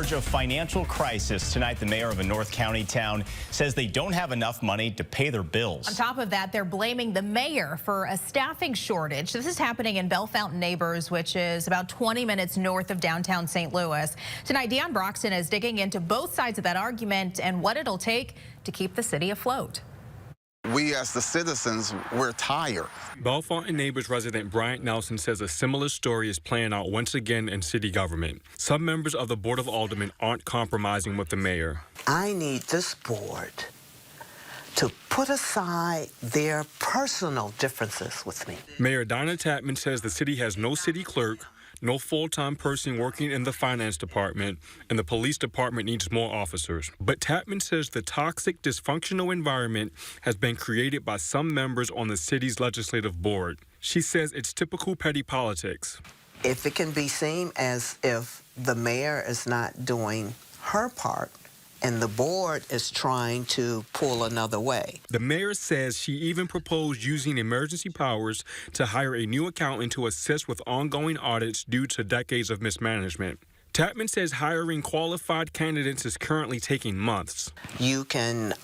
verge of financial crisis. Tonight, the mayor of a North County town says they don't have enough money to pay their bills. On top of that, they're blaming the mayor for a staffing shortage. This is happening in Bell Fountain Neighbors, which is about 20 minutes north of downtown St. Louis. Tonight, Deon Broxton is digging into both sides of that argument and what it'll take to keep the city afloat. We as the citizens, we're tired. Bell Fountain Neighbors resident Bryant Nelson says a similar story is playing out once again in city government. Some members of the Board of Aldermen aren't compromising with the mayor. I need this board to put aside their personal differences with me. Mayor Donna Tapman says the city has no city clerk, no full-time person working in the finance department, and the police department needs more officers. But Tapman says the toxic, dysfunctional environment has been created by some members on the city's legislative board. She says it's typical petty politics. If it can be seen as if the mayor is not doing her part, and the board is trying to pull another way. The mayor says she even proposed using emergency powers to hire a new accountant to assist with ongoing audits due to decades of mismanagement. Tapman says hiring qualified candidates is currently taking months. You can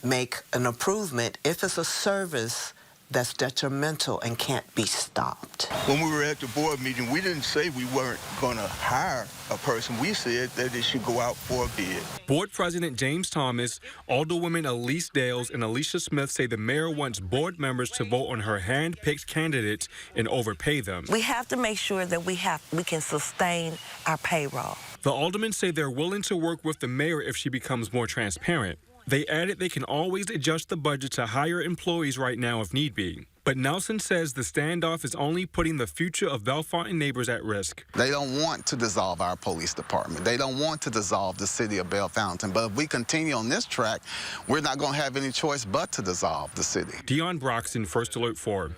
make an improvement if it's a service that's detrimental and can't be stopped. When we were at the board meeting, we didn't say we weren't going to hire a person. We said that it should go out for a bid. Board President James Thomas, Alderwomen Elise Dales, and Alicia Smith say the mayor wants board members to vote on her hand-picked candidates and overpay them. We have to make sure that we can sustain our payroll. The aldermen say they're willing to work with the mayor if she becomes more transparent. They added they can always adjust the budget to hire employees right now if need be. But Nelson says the standoff is only putting the future of Bell Fountain Neighbors at risk. They don't want to dissolve our police department. They don't want to dissolve the city of Bell Fountain. But if we continue on this track, we're not going to have any choice but to dissolve the city. Deon Broxton, First Alert 4.